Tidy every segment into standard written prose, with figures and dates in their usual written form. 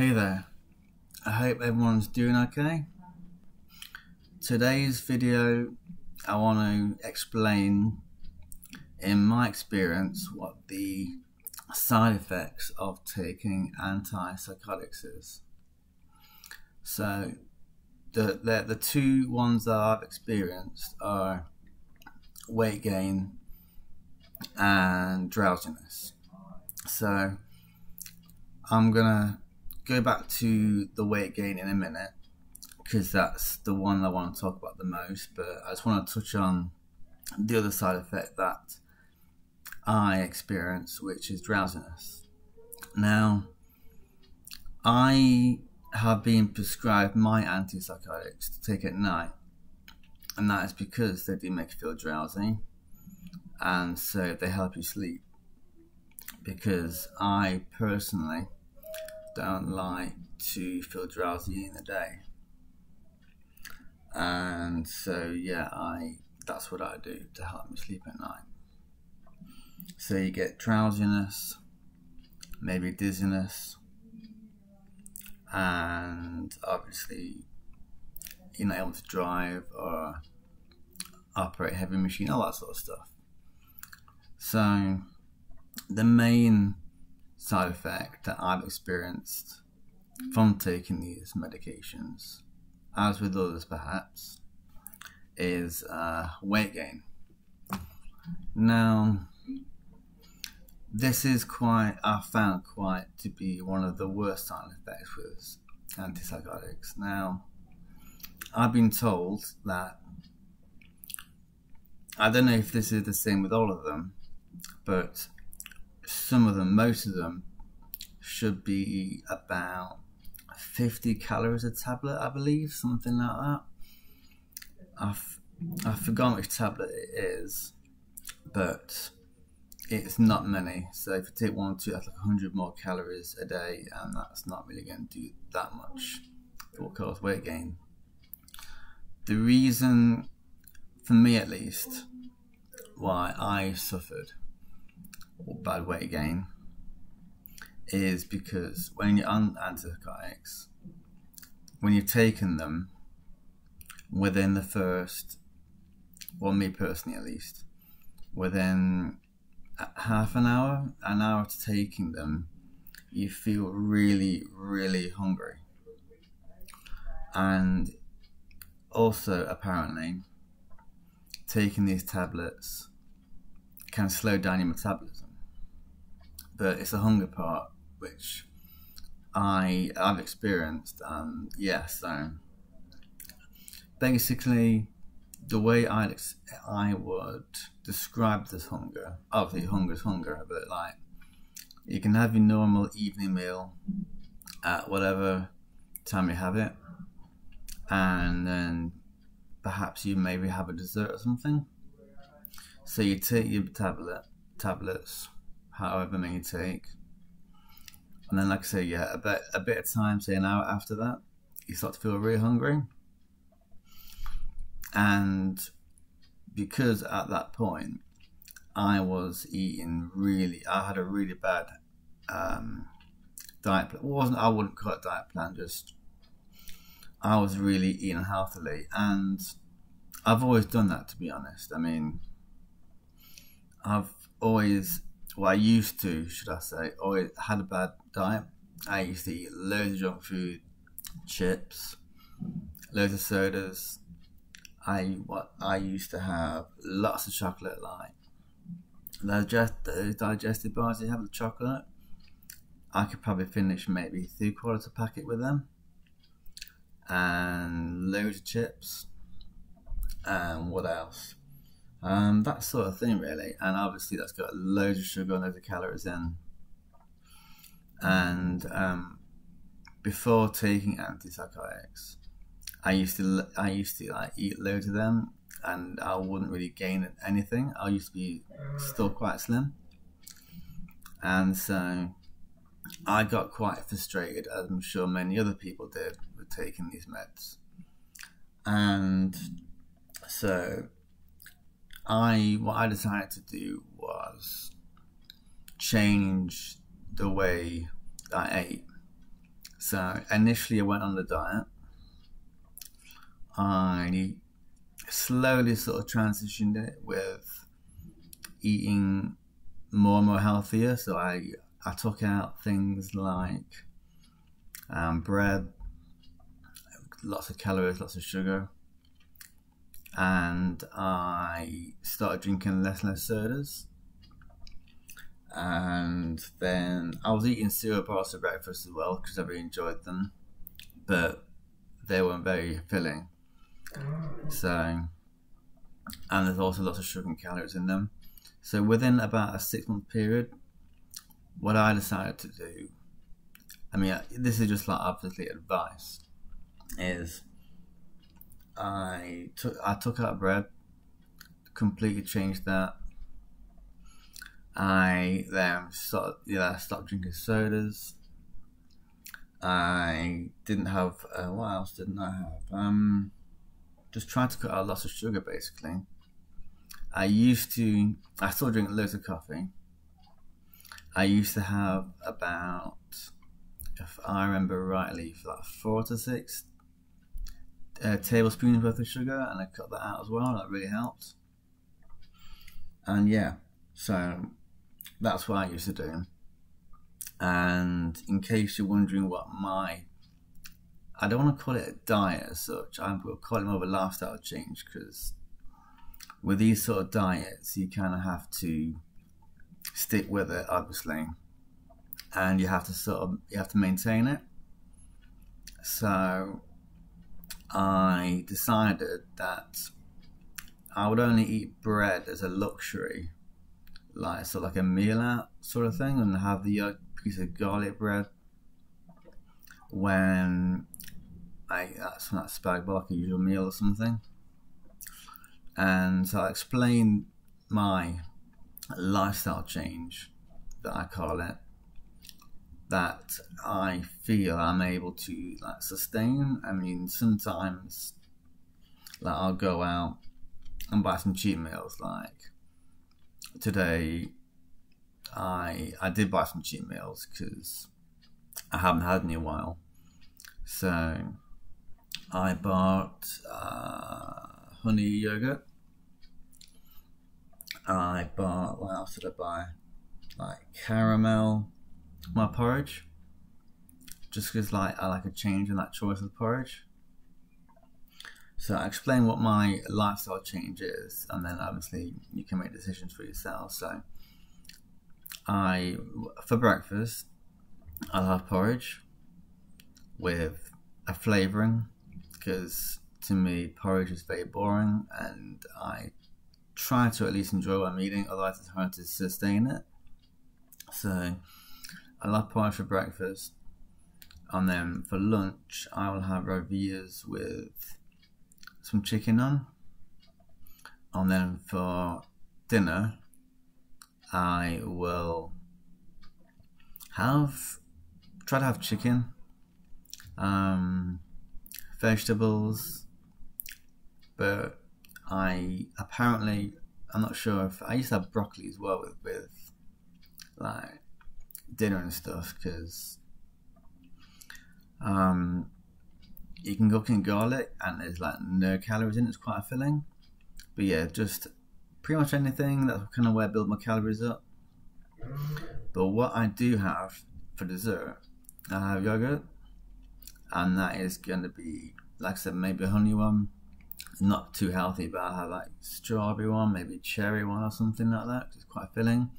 Hey there, I hope everyone's doing okay. Today's video I want to explain in my experience what the side effects of taking antipsychotics is. So the two ones that I've experienced are weight gain and drowsiness. So I'm gonna go back to the weight gain in a minute because that's the one I want to talk about the most, but I just want to touch on the other side effect that I experience, which is drowsiness. Now, I have been prescribed my antipsychotics to take at night, and that is because they do make you feel drowsy, and so they help you sleep, because I personally don't like to feel drowsy in the day, and so that's what I do to help me sleep at night. So you get drowsiness, maybe dizziness, and obviously you're not able to drive or operate heavy machine, all that sort of stuff. So the main side effect that I've experienced from taking these medications, as with others perhaps, is weight gain. Now, this is I found to be one of the worst side effects with antipsychotics. Now, I've been told that, I don't know if this is the same with all of them, but some of them, most of them, should be about 50 calories a tablet, I believe, something like that. I've forgotten which tablet it is, but it's not many. So if you take one or two, that's like 100 more calories a day, and that's not really going to do that much for what cause weight gain. The reason, for me at least, why I suffered bad weight gain is because when you're on antipsychotics, when you've taken them, within the first, well, me personally at least, within half an hour to taking them, you feel really, really hungry. And also, apparently, taking these tablets can slow down your metabolism. But it's the hunger part which I've experienced. So basically, the way I would describe this hunger, obviously hunger is hunger, but like, you can have your normal evening meal at whatever time you have it, and then perhaps you maybe have a dessert or something. So you take your tablets, however many you take, and then, like I say, a bit of time, say an hour after that, you start to feel really hungry. And because at that point I was eating I had a really bad diet plan. I wouldn't call it diet plan, just I was really eating healthily, and I've always done that, to be honest. I mean, I used to, should I say, always had a bad diet. I used to eat loads of junk food, chips, loads of sodas. I used to have lots of chocolate, like those digestive bars you have with chocolate. I could probably finish maybe 3/4 a packet with them, and loads of chips, and what else? That sort of thing, really. And obviously that's got loads of sugar and loads of calories in. And before taking antipsychotics, I used to like eat loads of them, and I wouldn't really gain anything. I used to be still quite slim, and so I got quite frustrated, as I'm sure many other people did, with taking these meds. And so what I decided to do was change the way I ate. So initially I went on the diet. I slowly sort of transitioned it with eating more and more healthier. So I took out things like bread, lots of calories, lots of sugar, and I started drinking less and less sodas. And then I was eating cereal bars for breakfast as well because I really enjoyed them, but they weren't very filling. So, and there's also lots of sugar and calories in them. So within about a 6-month period, what I decided to do, I mean, this is just like obviously advice, is I took out bread, completely changed that. I then stopped drinking sodas. I didn't have what else didn't I have? Just tried to cut out lots of sugar basically. I still drink loads of coffee. I used to have about, if I remember rightly, like 4 to 6 tablespoons worth of sugar, and I cut that out as well. That really helped. And yeah, so that's what I used to do. And in case you're wondering what I don't want to call it a diet as such, I will call it more of a lifestyle change, because with these sort of diets, you kind of have to stick with it, obviously, and you have to maintain it. So I decided that I would only eat bread as a luxury, like a meal out sort of thing, and have the piece of garlic bread when that's spag bol, like a usual meal or something. And so I explained my lifestyle change, that I call it, that I feel I'm able to sustain. I mean, sometimes I'll go out and buy some cheap meals. Like today, I did buy some cheap meals because I haven't had any in a while. So I bought honey yogurt. I bought, what else did I buy? Like caramel, my porridge. Just because I like a change in that choice of porridge. So I explain what my lifestyle change is, and then obviously you can make decisions for yourself. So for breakfast, I'll have porridge with a flavouring, because to me porridge is very boring, and I try to at least enjoy what I'm eating, otherwise it's hard to sustain it. So I love porridge for breakfast, and then for lunch I will have Rovias with some chicken on, and then for dinner I will try to have chicken, vegetables, but I'm not sure if I used to have broccoli as well with like dinner and stuff, because you can cook in garlic and there's no calories in it. It's quite filling. But yeah, just pretty much anything. That's kind of where I build my calories up. But what I do have for dessert, I have yogurt, and that is going to be, like I said, maybe a honey one. Not too healthy, but I'll have strawberry one, maybe cherry one or something like that, 'cause it's quite filling,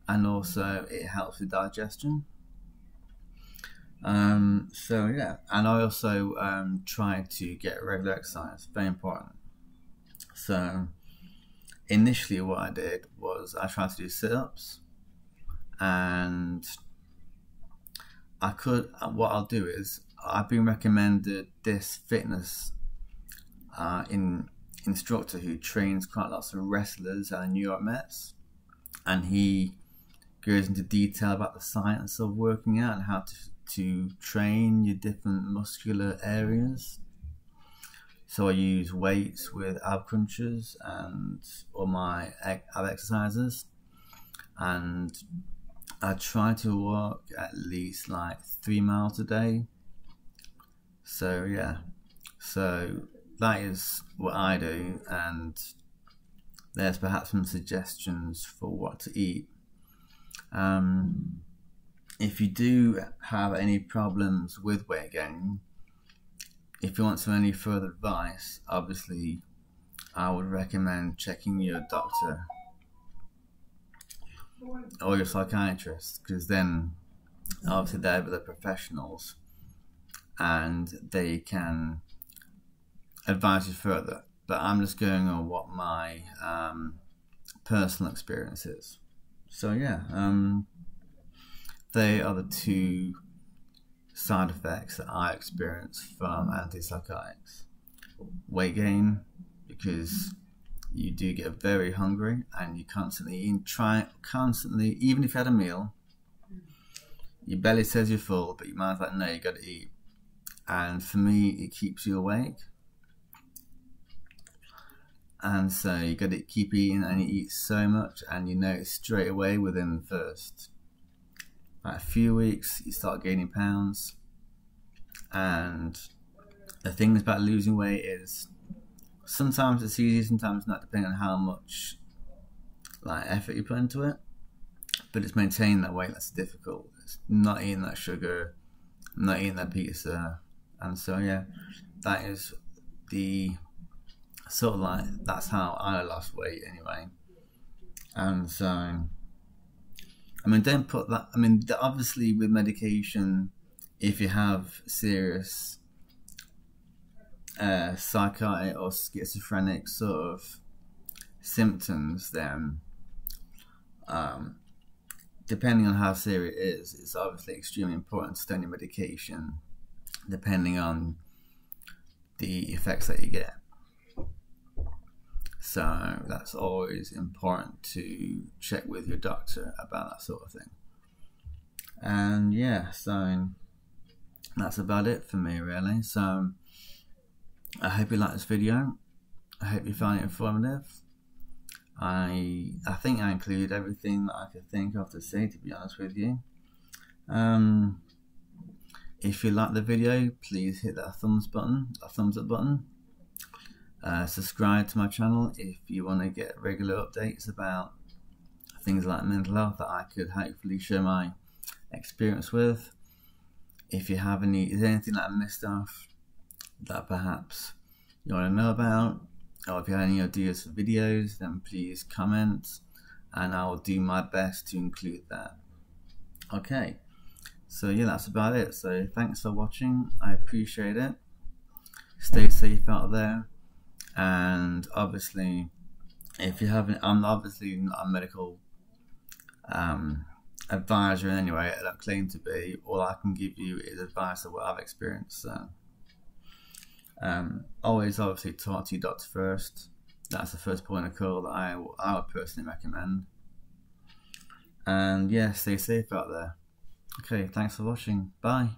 and also it helps with digestion. So yeah, and I also try to get regular exercise, very important. So initially what I did was I tried to do sit-ups, and what I'll do is, I've been recommended this fitness instructor who trains quite lots of wrestlers and New York Mets, and he goes into detail about the science of working out and how to train your different muscular areas. So I use weights with ab crunchers and all my ab exercises, and I try to walk at least like 3 miles a day. So yeah, so that is what I do, and there's perhaps some suggestions for what to eat. If you do have any problems with weight gain, if you want some any further advice, obviously I would recommend checking your doctor or your psychiatrist, because then obviously they're the professionals and they can advise you further. But I'm just going on what my personal experience is. So yeah, they are the two side effects that I experience from antipsychotics. Weight gain, because you do get very hungry and you constantly even if you had a meal, your belly says you're full, but your mind's like, no, you got to eat. And for me, it keeps you awake. And so you got to keep eating, and you eat so much, and you notice straight away within the first a few weeks you start gaining pounds. And the thing about losing weight is sometimes it's easy, sometimes not, depending on how much effort you put into it. But it's maintaining that weight that's difficult. It's not eating that sugar, not eating that pizza. And so yeah, that is the sort of that's how I lost weight anyway. And so I mean, don't put that, I mean, obviously with medication, if you have serious psychotic or schizophrenic sort of symptoms, then depending on how serious it is, it's obviously extremely important to stay on your medication, depending on the effects that you get. So that's always important to check with your doctor about that sort of thing. And yeah, so that's about it for me really. So I hope you liked this video. I hope you found it informative. I think I included everything that I could think of to say, to be honest with you. If you like the video, please hit that thumbs up button. Subscribe to my channel if you want to get regular updates about things like mental health that I could hopefully share my experience with. If you have is there anything that I missed off that perhaps you want to know about, or if you have any ideas for videos, then please comment and I will do my best to include that. Okay, so yeah, that's about it. So thanks for watching, I appreciate it. Stay safe out there, and obviously if you haven't, I'm obviously not a medical advisor in any way. I don't claim to be. All I can give you is advice of what I've experienced. So always obviously talk to your doctor first. That's the first point of call that I would personally recommend. And yeah, stay safe out there. Okay, thanks for watching. Bye.